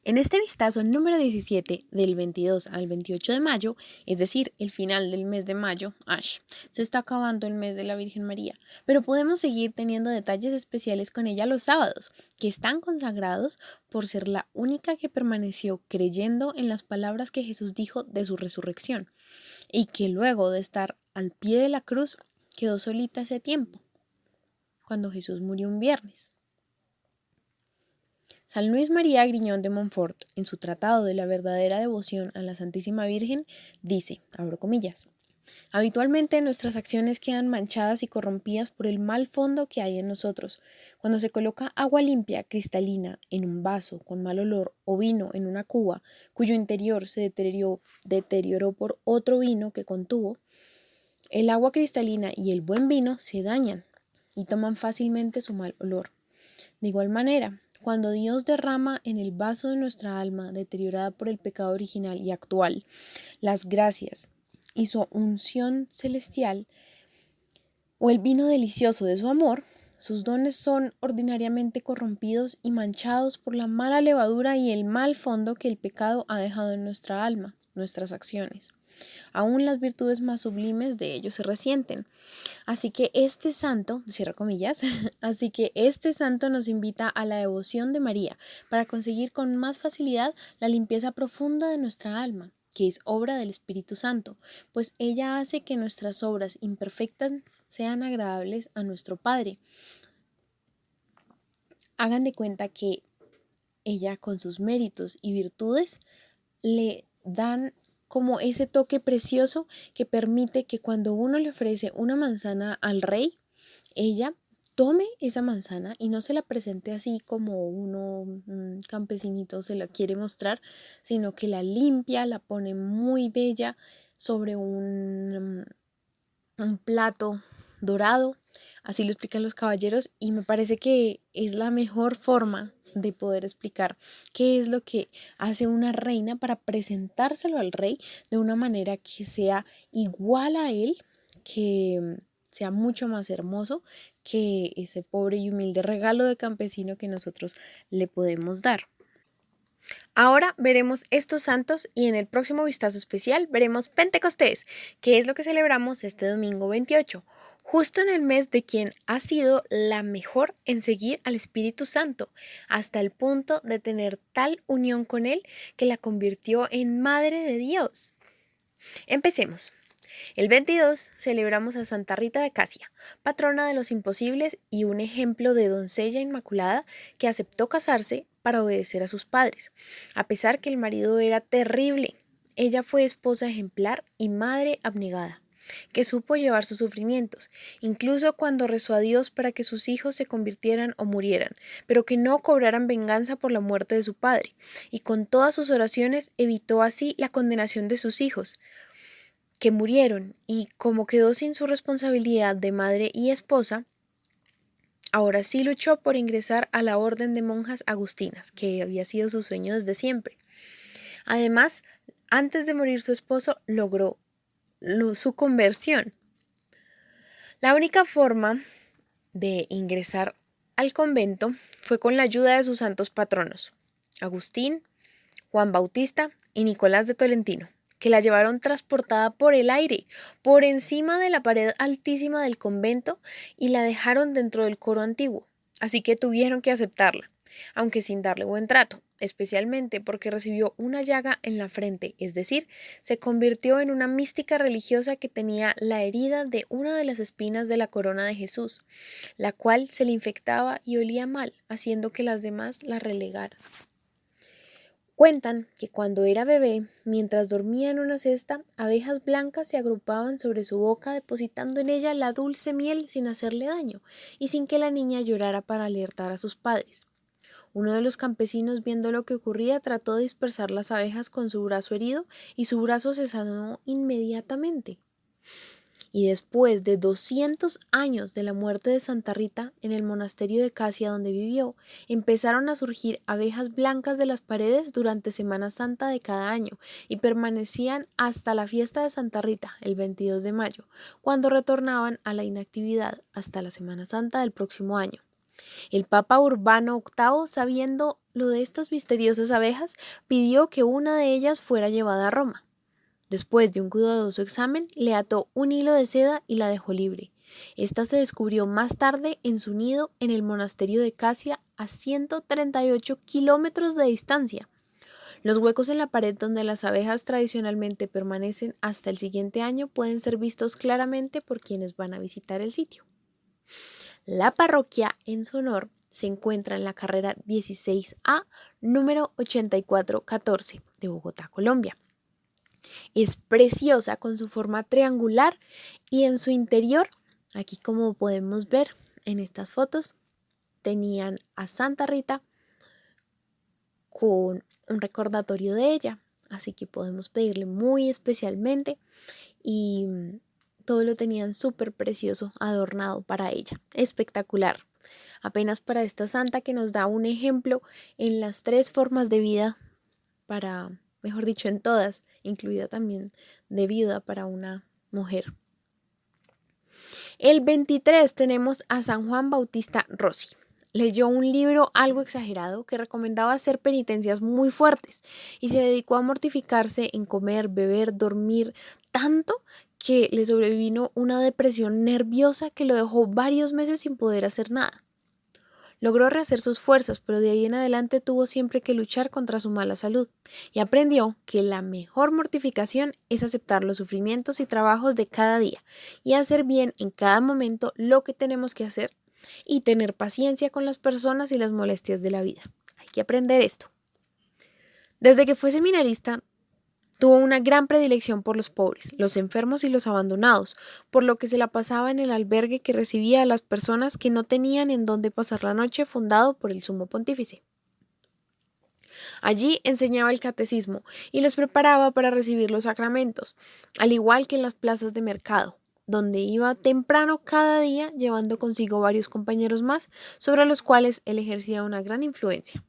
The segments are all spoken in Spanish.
En este vistazo número 17 del 22 al 28 de mayo, es decir, el final del mes de mayo, se está acabando el mes de la Virgen María, pero podemos seguir teniendo detalles especiales con ella los sábados, que están consagrados por ser la única que permaneció creyendo en las palabras que Jesús dijo de su resurrección, y que luego de estar al pie de la cruz quedó solita ese tiempo, cuando Jesús murió un viernes. San Luis María Griñón de Montfort, en su Tratado de la verdadera devoción a la Santísima Virgen, dice, abro comillas, habitualmente nuestras acciones quedan manchadas y corrompidas por el mal fondo que hay en nosotros. Cuando se coloca agua limpia, cristalina, en un vaso con mal olor o vino en una cuba, cuyo interior se deterioró por otro vino que contuvo, el agua cristalina y el buen vino se dañan y toman fácilmente su mal olor. De igual manera, cuando Dios derrama en el vaso de nuestra alma, deteriorada por el pecado original y actual, las gracias y su unción celestial, o el vino delicioso de su amor, sus dones son ordinariamente corrompidos y manchados por la mala levadura y el mal fondo que el pecado ha dejado en nuestra alma, nuestras acciones. Aún las virtudes más sublimes de ellos se resienten. Así que este santo, cierra comillas, así que este santo nos invita a la devoción de María para conseguir con más facilidad la limpieza profunda de nuestra alma, que es obra del Espíritu Santo, pues ella hace que nuestras obras imperfectas sean agradables a nuestro Padre. Hagan de cuenta que ella con sus méritos y virtudes le dan como ese toque precioso que permite que cuando uno le ofrece una manzana al rey, ella tome esa manzana y no se la presente así como un campesinito se la quiere mostrar, sino que la limpia, la pone muy bella sobre un plato dorado. Así lo explican los caballeros y me parece que es la mejor forma de poder explicar qué es lo que hace una reina para presentárselo al rey de una manera que sea igual a él, que sea mucho más hermoso que ese pobre y humilde regalo de campesino que nosotros le podemos dar. Ahora veremos estos santos y en el próximo vistazo especial veremos Pentecostés, que es lo que celebramos este domingo 28, justo en el mes de quien ha sido la mejor en seguir al Espíritu Santo, hasta el punto de tener tal unión con él que la convirtió en Madre de Dios. Empecemos. El 22 celebramos a Santa Rita de Casia, patrona de los imposibles y un ejemplo de doncella inmaculada que aceptó casarse para obedecer a sus padres, a pesar que el marido era terrible. Ella fue esposa ejemplar y madre abnegada, que supo llevar sus sufrimientos, incluso cuando rezó a Dios para que sus hijos se convirtieran o murieran, pero que no cobraran venganza por la muerte de su padre, y con todas sus oraciones evitó así la condenación de sus hijos, que murieron, y como quedó sin su responsabilidad de madre y esposa, ahora sí luchó por ingresar a la orden de monjas agustinas, que había sido su sueño desde siempre. Además, antes de morir su esposo, logró su conversión. La única forma de ingresar al convento fue con la ayuda de sus santos patronos, Agustín, Juan Bautista y Nicolás de Tolentino, que la llevaron transportada por el aire, por encima de la pared altísima del convento y la dejaron dentro del coro antiguo, así que tuvieron que aceptarla, aunque sin darle buen trato, especialmente porque recibió una llaga en la frente, es decir, se convirtió en una mística religiosa que tenía la herida de una de las espinas de la corona de Jesús, la cual se le infectaba y olía mal, haciendo que las demás la relegaran. Cuentan que cuando era bebé, mientras dormía en una cesta, abejas blancas se agrupaban sobre su boca depositando en ella la dulce miel sin hacerle daño y sin que la niña llorara para alertar a sus padres. Uno de los campesinos, viendo lo que ocurría, trató de dispersar las abejas con su brazo herido y su brazo se sanó inmediatamente. Y después de 200 años de la muerte de Santa Rita, en el monasterio de Casia donde vivió, empezaron a surgir abejas blancas de las paredes durante Semana Santa de cada año y permanecían hasta la fiesta de Santa Rita, el 22 de mayo, cuando retornaban a la inactividad hasta la Semana Santa del próximo año. El Papa Urbano VIII, sabiendo lo de estas misteriosas abejas, pidió que una de ellas fuera llevada a Roma. Después de un cuidadoso examen, le ató un hilo de seda y la dejó libre. Esta se descubrió más tarde en su nido en el monasterio de Casia, a 138 kilómetros de distancia. Los huecos en la pared donde las abejas tradicionalmente permanecen hasta el siguiente año pueden ser vistos claramente por quienes van a visitar el sitio. La parroquia en su honor se encuentra en la carrera 16A, número 8414 de Bogotá, Colombia. Es preciosa con su forma triangular y en su interior, aquí como podemos ver en estas fotos, tenían a Santa Rita con un recordatorio de ella, así que podemos pedirle muy especialmente y todo lo tenían súper precioso adornado para ella, espectacular. Apenas para esta santa que nos da un ejemplo en las 3 formas de vida para, mejor dicho, en todas, incluida también de viuda para una mujer. El 23 tenemos a San Juan Bautista Rossi. Leyó un libro algo exagerado que recomendaba hacer penitencias muy fuertes y se dedicó a mortificarse en comer, beber, dormir tanto que le sobrevino una depresión nerviosa que lo dejó varios meses sin poder hacer nada. Logró rehacer sus fuerzas, pero de ahí en adelante tuvo siempre que luchar contra su mala salud y aprendió que la mejor mortificación es aceptar los sufrimientos y trabajos de cada día y hacer bien en cada momento lo que tenemos que hacer y tener paciencia con las personas y las molestias de la vida. Hay que aprender esto. Desde que fue seminarista, tuvo una gran predilección por los pobres, los enfermos y los abandonados, por lo que se la pasaba en el albergue que recibía a las personas que no tenían en dónde pasar la noche, fundado por el Sumo Pontífice. Allí enseñaba el catecismo y los preparaba para recibir los sacramentos, al igual que en las plazas de mercado, donde iba temprano cada día llevando consigo varios compañeros más, sobre los cuales él ejercía una gran influencia.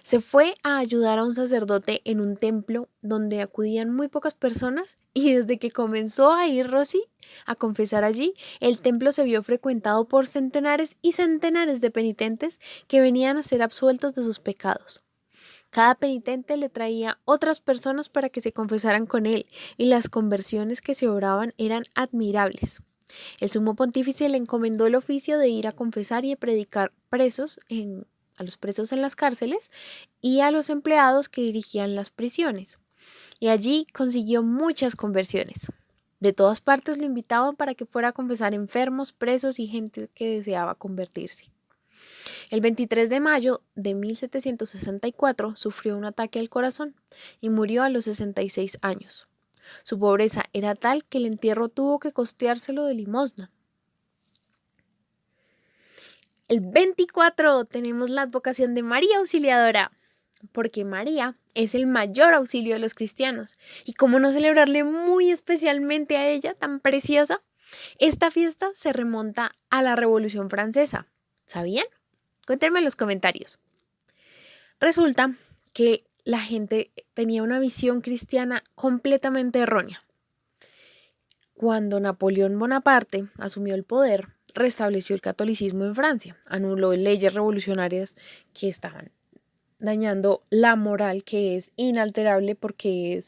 Se fue a ayudar a un sacerdote en un templo donde acudían muy pocas personas y desde que comenzó a ir Rossi a confesar allí, el templo se vio frecuentado por centenares y centenares de penitentes que venían a ser absueltos de sus pecados. Cada penitente le traía otras personas para que se confesaran con él y las conversiones que se obraban eran admirables. El sumo pontífice le encomendó el oficio de ir a confesar y a predicar a los presos en las cárceles y a los empleados que dirigían las prisiones. Y allí consiguió muchas conversiones. De todas partes lo invitaban para que fuera a confesar enfermos, presos y gente que deseaba convertirse. El 23 de mayo de 1764 sufrió un ataque al corazón y murió a los 66 años. Su pobreza era tal que el entierro tuvo que costeárselo de limosna. El 24 tenemos la advocación de María Auxiliadora, porque María es el mayor auxilio de los cristianos. ¿Y cómo no celebrarle muy especialmente a ella, tan preciosa? Esta fiesta se remonta a la Revolución Francesa. ¿Sabían? Cuéntenme en los comentarios. Resulta que la gente tenía una visión cristiana completamente errónea. Cuando Napoleón Bonaparte asumió el poder, restableció el catolicismo en Francia, anuló leyes revolucionarias que estaban dañando la moral, que es inalterable porque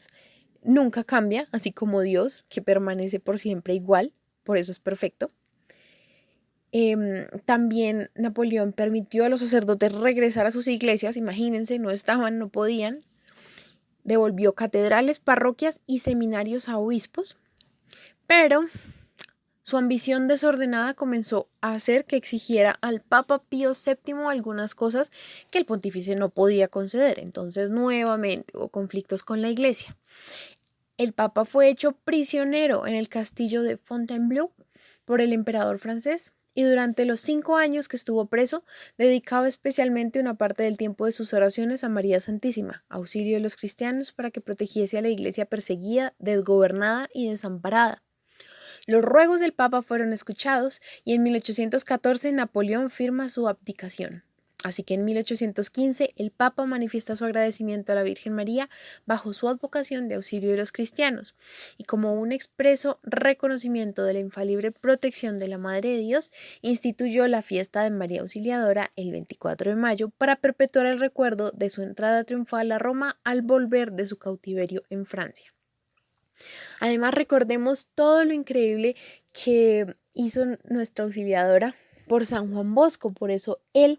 nunca cambia, así como Dios, que permanece por siempre igual, por eso es perfecto. También Napoleón permitió a los sacerdotes regresar a sus iglesias, imagínense, no podían. Devolvió catedrales, parroquias y seminarios a obispos, pero su ambición desordenada comenzó a hacer que exigiera al Papa Pío VII algunas cosas que el pontífice no podía conceder. Entonces, nuevamente hubo conflictos con la iglesia. El Papa fue hecho prisionero en el castillo de Fontainebleau por el emperador francés y durante los 5 años que estuvo preso, dedicaba especialmente una parte del tiempo de sus oraciones a María Santísima, auxilio de los cristianos para que protegiese a la iglesia perseguida, desgobernada y desamparada. Los ruegos del Papa fueron escuchados y en 1814 Napoleón firma su abdicación. Así que en 1815 el Papa manifiesta su agradecimiento a la Virgen María bajo su advocación de auxilio de los cristianos y como un expreso reconocimiento de la infalible protección de la Madre de Dios, instituyó la fiesta de María Auxiliadora el 24 de mayo para perpetuar el recuerdo de su entrada triunfal a Roma al volver de su cautiverio en Francia. Además, recordemos todo lo increíble que hizo nuestra auxiliadora por San Juan Bosco. Por eso él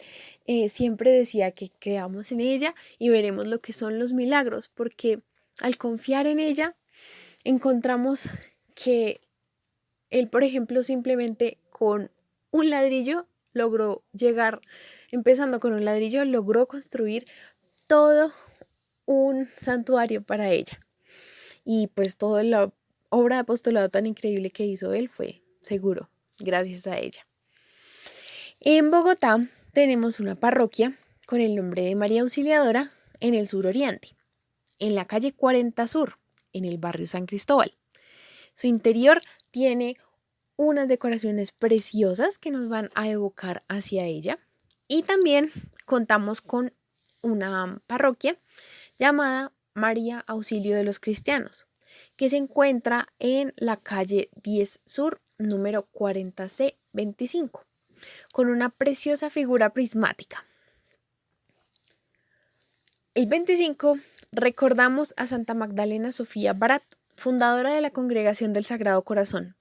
siempre decía que creamos en ella y veremos lo que son los milagros, porque al confiar en ella encontramos que él, por ejemplo, simplemente con un ladrillo logró llegar, empezando con un ladrillo, logró construir todo un santuario para ella. Y pues toda la obra de apostolado tan increíble que hizo él fue seguro gracias a ella. En Bogotá tenemos una parroquia con el nombre de María Auxiliadora en el suroriente, en la calle 40 Sur, en el barrio San Cristóbal. Su interior tiene unas decoraciones preciosas que nos van a evocar hacia ella. Y también contamos con una parroquia llamada María Auxilio de los Cristianos, que se encuentra en la calle 10 Sur, número 40C 25, con una preciosa figura prismática. El 25 recordamos a Santa Magdalena Sofía Barat, fundadora de la Congregación del Sagrado Corazón.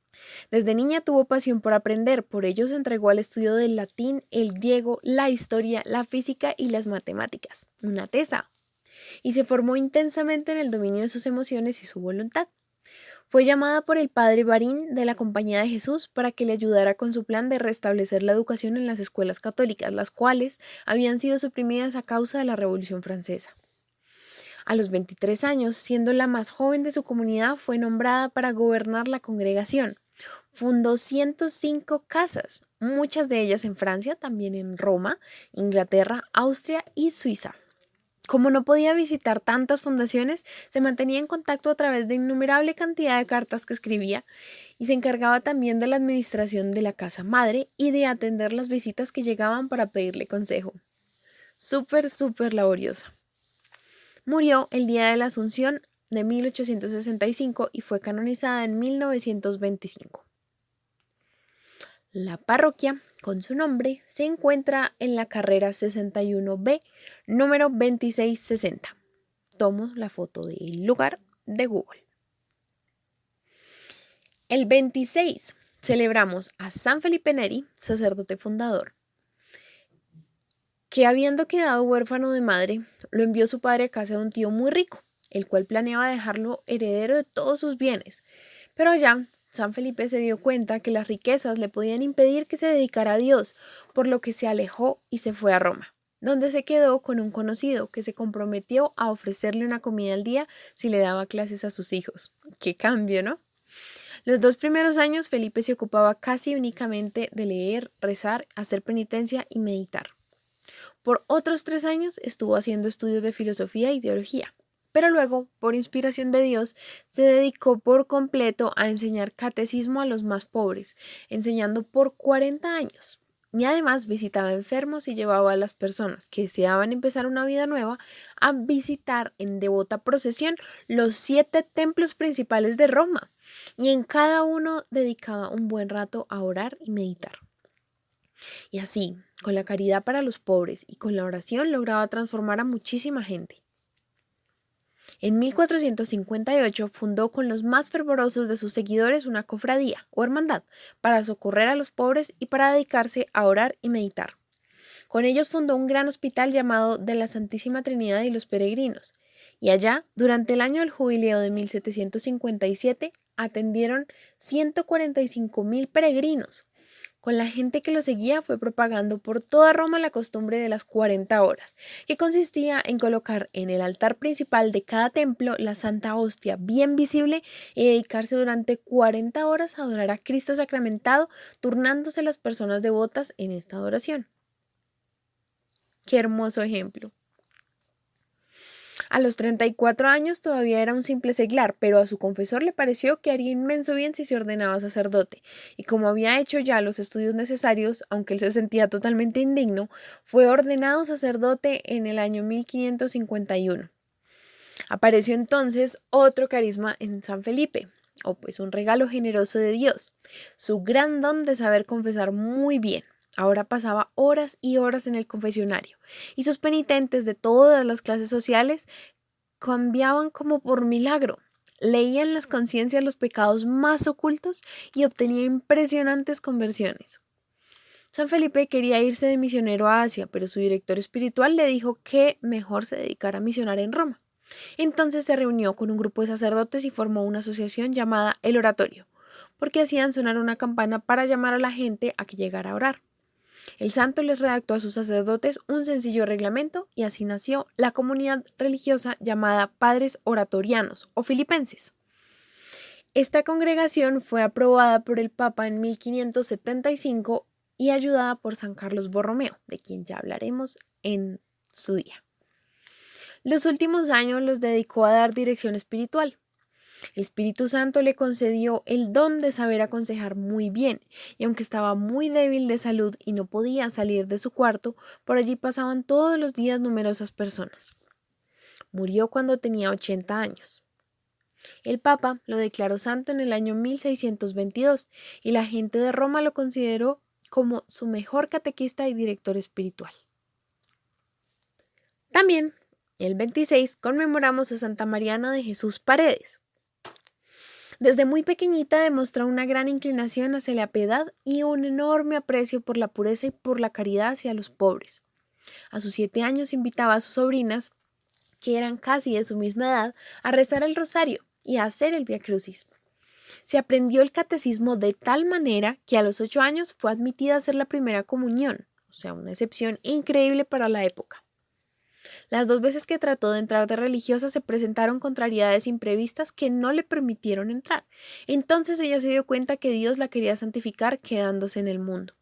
Desde niña tuvo pasión por aprender, por ello se entregó al estudio del latín, el griego, la historia, la física y las matemáticas, una tesa, y se formó intensamente en el dominio de sus emociones y su voluntad. Fue llamada por el padre Barín de la Compañía de Jesús para que le ayudara con su plan de restablecer la educación en las escuelas católicas, las cuales habían sido suprimidas a causa de la Revolución Francesa. A los 23 años, siendo la más joven de su comunidad, fue nombrada para gobernar la congregación. Fundó 105 casas, muchas de ellas en Francia, también en Roma, Inglaterra, Austria y Suiza. Como no podía visitar tantas fundaciones, se mantenía en contacto a través de innumerable cantidad de cartas que escribía y se encargaba también de la administración de la casa madre y de atender las visitas que llegaban para pedirle consejo. Súper laboriosa. Murió el día de la Asunción de 1865 y fue canonizada en 1925. La parroquia, con su nombre, se encuentra en la carrera 61B, número 2660. Tomo la foto del lugar de Google. El 26 celebramos a San Felipe Neri, sacerdote fundador, que habiendo quedado huérfano de madre, lo envió su padre a casa de un tío muy rico, el cual planeaba dejarlo heredero de todos sus bienes, pero allá San Felipe se dio cuenta que las riquezas le podían impedir que se dedicara a Dios, por lo que se alejó y se fue a Roma, donde se quedó con un conocido que se comprometió a ofrecerle una comida al día si le daba clases a sus hijos. ¡Qué cambio!, ¿no? Los 2 primeros años Felipe se ocupaba casi únicamente de leer, rezar, hacer penitencia y meditar. Por otros 3 años estuvo haciendo estudios de filosofía y teología. Pero luego, por inspiración de Dios, se dedicó por completo a enseñar catecismo a los más pobres, enseñando por 40 años. Y además visitaba enfermos y llevaba a las personas que deseaban empezar una vida nueva a visitar en devota procesión los 7 templos principales de Roma. Y en cada uno dedicaba un buen rato a orar y meditar. Y así, con la caridad para los pobres y con la oración lograba transformar a muchísima gente. En 1458 fundó con los más fervorosos de sus seguidores una cofradía o hermandad para socorrer a los pobres y para dedicarse a orar y meditar. Con ellos fundó un gran hospital llamado de la Santísima Trinidad y los Peregrinos, y allá, durante el año del jubileo de 1757, atendieron 145,000 peregrinos. Con la gente que lo seguía fue propagando por toda Roma la costumbre de las 40 horas, que consistía en colocar en el altar principal de cada templo la Santa Hostia bien visible y dedicarse durante 40 horas a adorar a Cristo sacramentado, turnándose las personas devotas en esta adoración. ¡Qué hermoso ejemplo! A los 34 años todavía era un simple seglar, pero a su confesor le pareció que haría inmenso bien si se ordenaba sacerdote, y como había hecho ya los estudios necesarios, aunque él se sentía totalmente indigno, fue ordenado sacerdote en el año 1551. Apareció entonces otro carisma en San Felipe, o pues un regalo generoso de Dios, su gran don de saber confesar muy bien. Ahora pasaba horas y horas en el confesionario, y sus penitentes de todas las clases sociales cambiaban como por milagro. Leían las conciencias los pecados más ocultos y obtenía impresionantes conversiones. San Felipe quería irse de misionero a Asia, pero su director espiritual le dijo que mejor se dedicara a misionar en Roma. Entonces se reunió con un grupo de sacerdotes y formó una asociación llamada El Oratorio, porque hacían sonar una campana para llamar a la gente a que llegara a orar. El santo les redactó a sus sacerdotes un sencillo reglamento y así nació la comunidad religiosa llamada Padres Oratorianos o Filipenses. Esta congregación fue aprobada por el Papa en 1575 y ayudada por San Carlos Borromeo, de quien ya hablaremos en su día. Los últimos años los dedicó a dar dirección espiritual. El Espíritu Santo le concedió el don de saber aconsejar muy bien, y aunque estaba muy débil de salud y no podía salir de su cuarto, por allí pasaban todos los días numerosas personas. Murió cuando tenía 80 años. El Papa lo declaró santo en el año 1622 y la gente de Roma lo consideró como su mejor catequista y director espiritual. También, el 26, conmemoramos a Santa Mariana de Jesús Paredes. Desde muy pequeñita demostró una gran inclinación hacia la piedad y un enorme aprecio por la pureza y por la caridad hacia los pobres. A sus 7 años invitaba a sus sobrinas, que eran casi de su misma edad, a rezar el rosario y a hacer el Vía Crucis. Se aprendió el catecismo de tal manera que a los 8 años fue admitida a hacer la primera comunión, o sea, una excepción increíble para la época. Las 2 veces que trató de entrar de religiosa se presentaron contrariedades imprevistas que no le permitieron entrar. Entonces ella se dio cuenta que Dios la quería santificar quedándose en el mundo.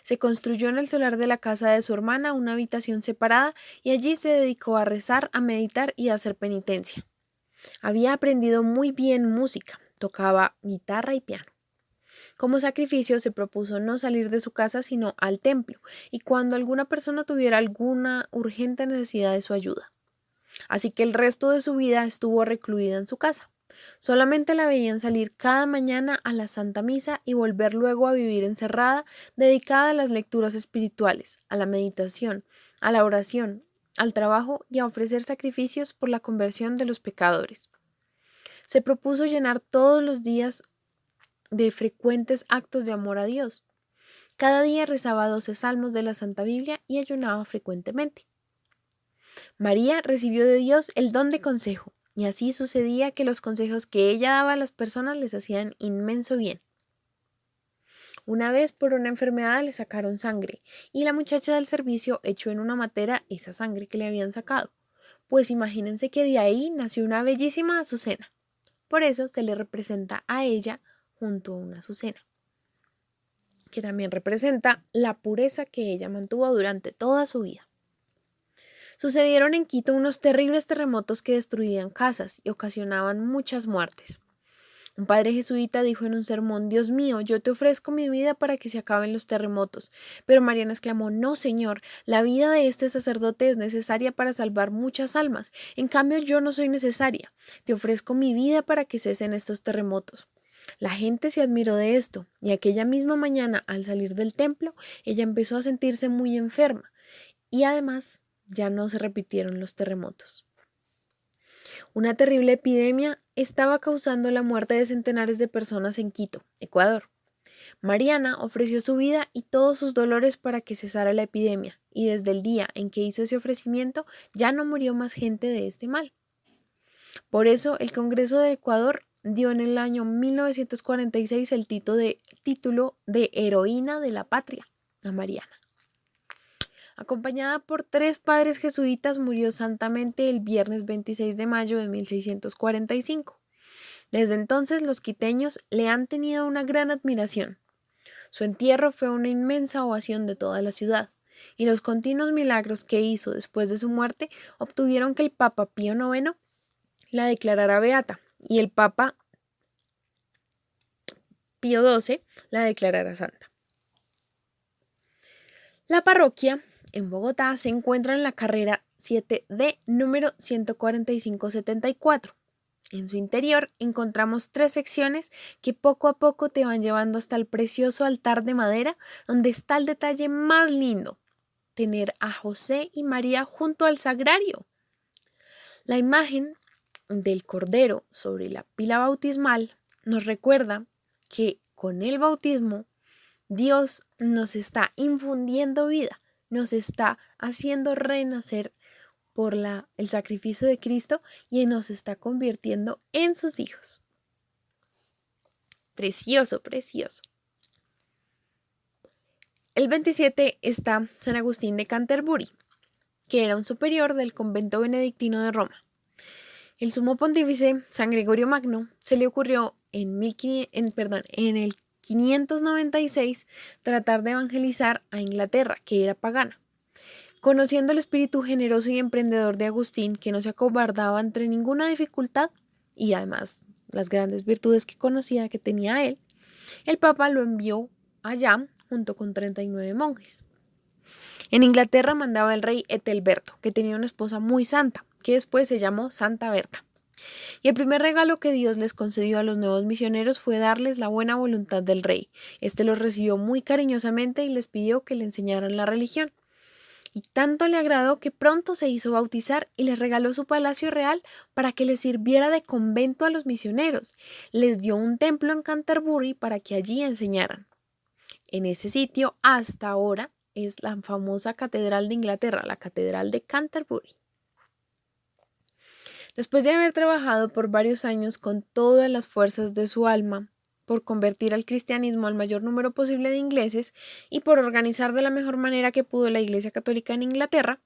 Se construyó en el solar de la casa de su hermana una habitación separada y allí se dedicó a rezar, a meditar y a hacer penitencia. Había aprendido muy bien música, tocaba guitarra y piano. Como sacrificio se propuso no salir de su casa sino al templo y cuando alguna persona tuviera alguna urgente necesidad de su ayuda. Así que el resto de su vida estuvo recluida en su casa. Solamente la veían salir cada mañana a la Santa Misa y volver luego a vivir encerrada, dedicada a las lecturas espirituales, a la meditación, a la oración, al trabajo y a ofrecer sacrificios por la conversión de los pecadores. Se propuso llenar todos los días de frecuentes actos de amor a Dios. Cada día rezaba 12 salmos de la Santa Biblia y ayunaba frecuentemente. María recibió de Dios el don de consejo, y así sucedía que los consejos que ella daba a las personas les hacían inmenso bien. Una vez por una enfermedad le sacaron sangre, y la muchacha del servicio echó en una matera esa sangre que le habían sacado. Pues imagínense que de ahí nació una bellísima azucena. Por eso se le representa a ella junto a una azucena, que también representa la pureza que ella mantuvo durante toda su vida. Sucedieron en Quito unos terribles terremotos que destruían casas y ocasionaban muchas muertes. Un padre jesuita dijo en un sermón: Dios mío, yo te ofrezco mi vida para que se acaben los terremotos. Pero Mariana exclamó: no, Señor, la vida de este sacerdote es necesaria para salvar muchas almas. En cambio, yo no soy necesaria. Te ofrezco mi vida para que cesen estos terremotos. La gente se admiró de esto, y aquella misma mañana, al salir del templo, ella empezó a sentirse muy enferma, y además ya no se repitieron los terremotos. Una terrible epidemia estaba causando la muerte de centenares de personas en Quito, Ecuador. Mariana ofreció su vida y todos sus dolores para que cesara la epidemia, y desde el día en que hizo ese ofrecimiento ya no murió más gente de este mal. Por eso el Congreso de Ecuador dio en el año 1946 el título de Heroína de la Patria a Mariana. Acompañada por 3 padres jesuitas, murió santamente el viernes 26 de mayo de 1645. Desde entonces los quiteños le han tenido una gran admiración. Su entierro fue una inmensa ovación de toda la ciudad. y los continuos milagros que hizo después de su muerte obtuvieron que el Papa Pío IX la declarara beata y el Papa Pío XII la declarara santa. La parroquia en Bogotá se encuentra en la carrera 7D número 14574. En su interior encontramos 3 secciones que poco a poco te van llevando hasta el precioso altar de madera, donde está el detalle más lindo: tener a José y María junto al sagrario. La imagen del Cordero sobre la pila bautismal nos recuerda que con el bautismo Dios nos está infundiendo vida, nos está haciendo renacer por el sacrificio de Cristo y nos está convirtiendo en sus hijos. Precioso, precioso. El 27 está San Agustín de Canterbury, que era un superior del convento benedictino de Roma. El sumo pontífice San Gregorio Magno se le ocurrió en el 596 tratar de evangelizar a Inglaterra, que era pagana. Conociendo el espíritu generoso y emprendedor de Agustín, que no se acobardaba ante ninguna dificultad, y además las grandes virtudes que conocía que tenía él, el Papa lo envió allá junto con 39 monjes. En Inglaterra mandaba el rey Ethelberto, que tenía una esposa muy santa, que después se llamó Santa Berta. Y el primer regalo que Dios les concedió a los nuevos misioneros fue darles la buena voluntad del rey. Este los recibió muy cariñosamente y les pidió que le enseñaran la religión. Y tanto le agradó que pronto se hizo bautizar y les regaló su palacio real para que les sirviera de convento a los misioneros. Les dio un templo en Canterbury para que allí enseñaran. En ese sitio, hasta ahora, es la famosa Catedral de Inglaterra, la Catedral de Canterbury. Después de haber trabajado por varios años con todas las fuerzas de su alma, por convertir al cristianismo al mayor número posible de ingleses y por organizar de la mejor manera que pudo la Iglesia Católica en Inglaterra,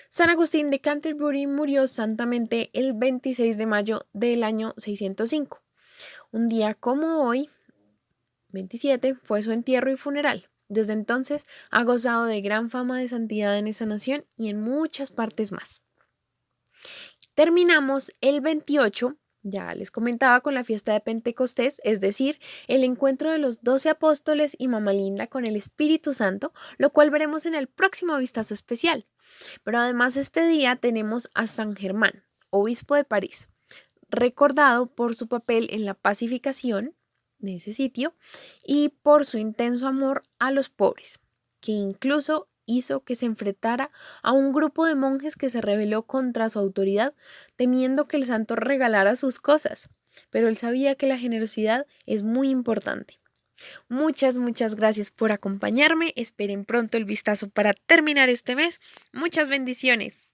San Agustín de Canterbury murió santamente el 26 de mayo del año 605. Un día como hoy, 27, fue su entierro y funeral. Desde entonces ha gozado de gran fama de santidad en esa nación y en muchas partes más. Terminamos el 28. Ya les comentaba, con la fiesta de Pentecostés, es decir, el encuentro de los 12 apóstoles y Mamá Linda con el Espíritu Santo, lo cual veremos en el próximo vistazo especial. Pero además este día tenemos a San Germán, obispo de París, recordado por su papel en la pacificación de ese sitio y por su intenso amor a los pobres, que incluso hizo que se enfrentara a un grupo de monjes que se rebeló contra su autoridad, temiendo que el santo regalara sus cosas. Pero él sabía que la generosidad es muy importante. Muchas gracias por acompañarme. Esperen pronto el vistazo para terminar este mes. Muchas bendiciones.